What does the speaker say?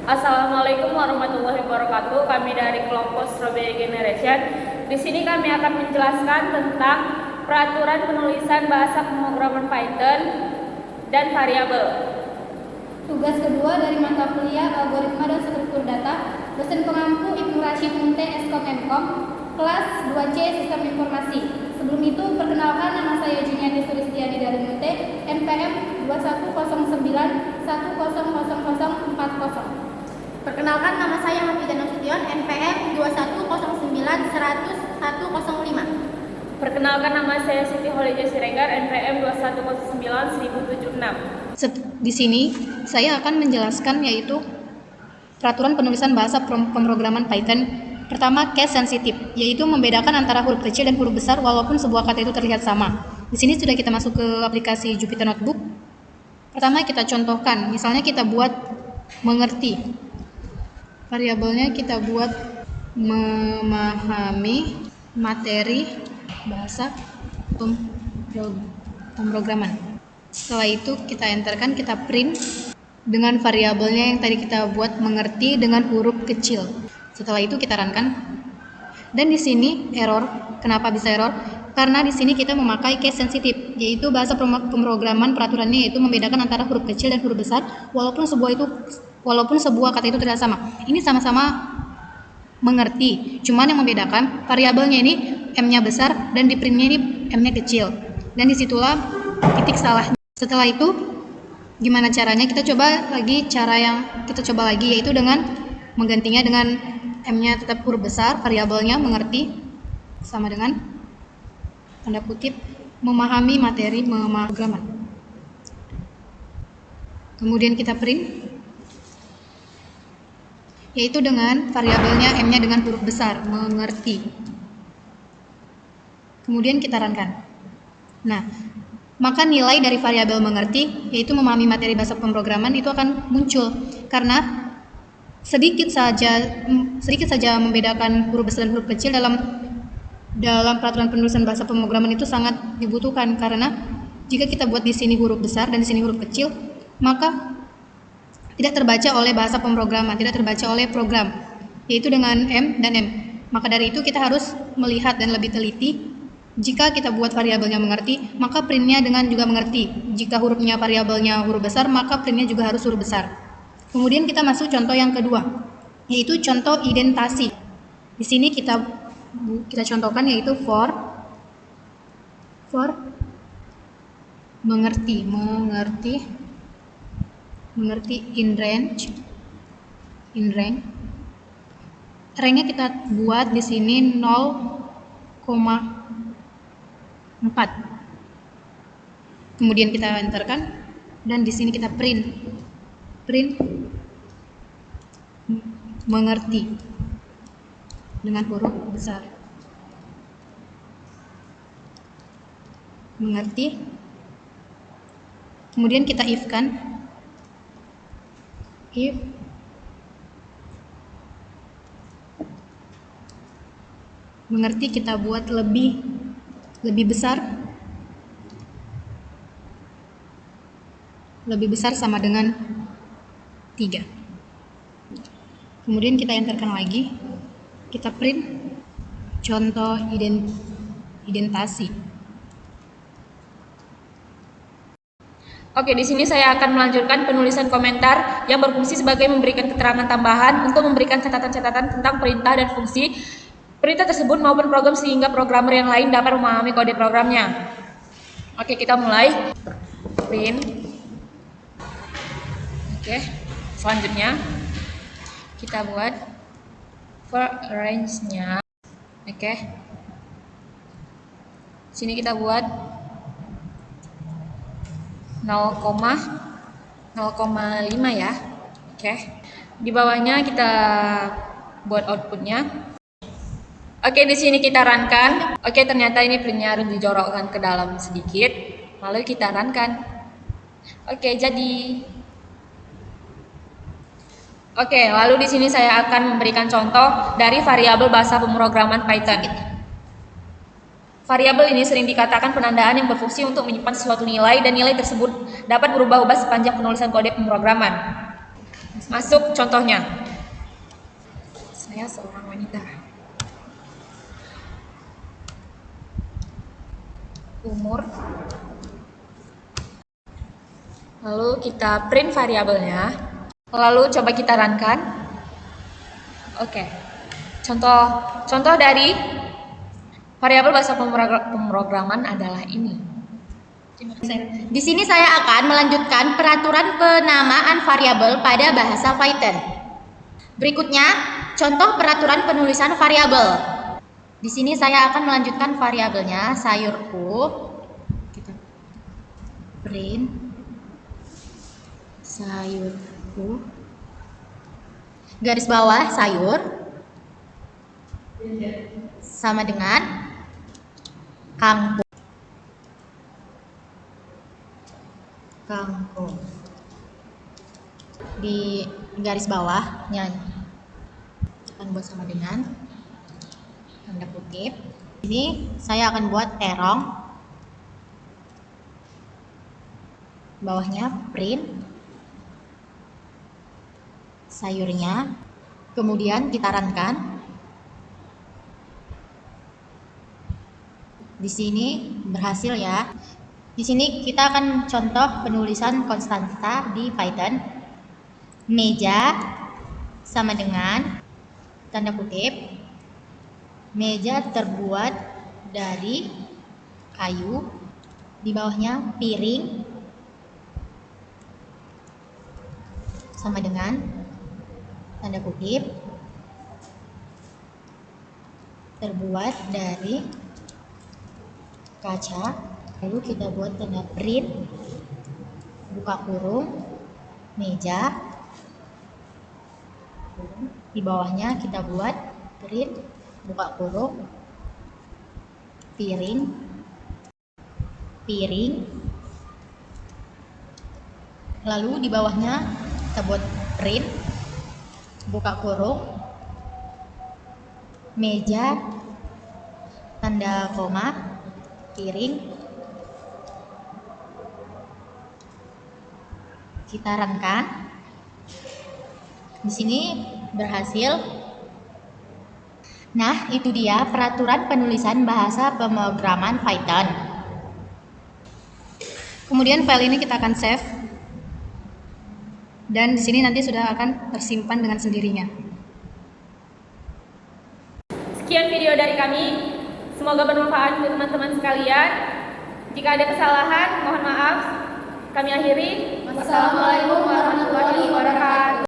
Assalamualaikum warahmatullahi wabarakatuh. Kami dari kelompok Strawberry Generation. Di sini kami akan menjelaskan tentang peraturan penulisan bahasa pemrograman Python dan variabel. Tugas kedua dari mata kuliah Algoritma dan Struktur Data, dosen pengampu Ibnu Rashid Munte Eskom MKom, kelas 2C Sistem Informasi. Sebelum itu, perkenalkan, nama saya Juniani Sulistiani dari Munte, NPM 2109100040. Perkenalkan, nama saya Hafidzah Nasution, NPM 2109100105. Perkenalkan, nama saya Siti Holeja Siregar, NPM 21091076. Di sini saya akan menjelaskan yaitu peraturan penulisan bahasa pemrograman Python. Pertama, case sensitive, yaitu membedakan antara huruf kecil dan huruf besar walaupun sebuah kata itu terlihat sama. Di sini sudah kita masuk ke aplikasi Jupyter Notebook. Pertama kita contohkan, misalnya kita buat mengerti. Variabelnya kita buat memahami materi bahasa pemrograman. Setelah itu kita enterkan, kita print dengan variabelnya yang tadi kita buat mengerti dengan huruf kecil. Setelah itu kita runkan. Dan di sini error. Kenapa bisa error? Karena di sini kita memakai case sensitive, yaitu bahasa pemrograman peraturannya yaitu membedakan antara huruf kecil dan huruf besar walaupun sebuah kata itu tidak sama. Ini sama-sama mengerti, cuman yang membedakan variabelnya ini M-nya besar dan di printnya ini M-nya kecil. Dan disitulah titik salahnya. Setelah itu gimana caranya? Kita coba lagi yaitu dengan menggantinya dengan M-nya tetap huruf besar, variabelnya mengerti sama dengan tanda kutip memahami materi pemrograman. Kemudian kita print yaitu dengan variabelnya M-nya dengan huruf besar, mengerti. Kemudian kita runkan. Nah, maka nilai dari variabel mengerti yaitu memahami materi bahasa pemrograman itu akan muncul karena sedikit saja membedakan huruf besar dan huruf kecil dalam peraturan penulisan bahasa pemrograman itu sangat dibutuhkan, karena jika kita buat di sini huruf besar dan di sini huruf kecil, maka tidak terbaca oleh bahasa pemrograman, tidak terbaca oleh program, yaitu dengan M dan M. Maka dari itu kita harus melihat dan lebih teliti. Jika kita buat variabelnya mengerti, maka printnya dengan juga mengerti. Jika hurufnya variabelnya huruf besar, maka printnya juga harus huruf besar. Kemudian kita masuk contoh yang kedua, yaitu contoh identasi. Di sini kita contohkan yaitu for mengerti in range. Range-nya kita buat di sini 0,4. Kemudian kita enterkan dan di sini kita print mengerti dengan huruf besar. Mengerti. Kemudian kita if-kan. If mengerti kita buat lebih besar. Lebih besar sama dengan 3. Kemudian kita enterkan lagi. Kita print contoh identasi. Oke, di sini saya akan melanjutkan penulisan komentar yang berfungsi sebagai memberikan keterangan tambahan untuk memberikan catatan-catatan tentang perintah dan fungsi perintah tersebut maupun program sehingga programmer yang lain dapat memahami kode programnya. Oke, kita mulai. Print. Oke, selanjutnya kita buat for range-nya. Oke. Sini kita buat 0,5 ya. Oke. Di bawahnya kita buat outputnya. Oke, di sini kita runkan. Oke, ternyata ini printnya harus dijorokkan ke dalam sedikit. Lalu kita runkan. Oke, jadi. Oke, lalu di sini saya akan memberikan contoh dari variabel bahasa pemrograman Python. Variabel ini sering dikatakan penandaan yang berfungsi untuk menyimpan suatu nilai dan nilai tersebut dapat berubah-ubah sepanjang penulisan kode pemrograman. Masuk contohnya. Saya seorang wanita. Umur. Lalu kita print variabelnya. Lalu coba kita runkan. Oke. Contoh dari variabel bahasa pemrograman adalah ini. Di sini saya akan melanjutkan peraturan penamaan variabel pada bahasa Python. Berikutnya, contoh peraturan penulisan variabel. Di sini saya akan melanjutkan variabelnya sayurku. Kita print sayurku. Garis bawah sayur sama dengan kangkung. Di garis bawahnya akan buat sama dengan tanda kutip. Ini saya akan buat terong, bawahnya print sayurnya, kemudian kita runkan. Di sini berhasil ya. Di sini kita akan contoh penulisan konstanta di Python. Meja sama dengan tanda kutip. Meja terbuat dari kayu. Di bawahnya piring sama dengan tanda kutip terbuat dari kaca. Lalu kita buat tanda print buka kurung meja, di bawahnya kita buat print buka kurung piring, lalu di bawahnya kita buat print buka kurung meja tanda koma piring. Kita runkan. Di sini berhasil. Nah, itu dia peraturan penulisan bahasa pemrograman Python. Kemudian file ini kita akan save. Dan di sini nanti sudah akan tersimpan dengan sendirinya. Sekian video dari kami. Semoga bermanfaat untuk teman-teman sekalian. Jika ada kesalahan, mohon maaf. Kami akhiri. Wassalamualaikum warahmatullahi wabarakatuh.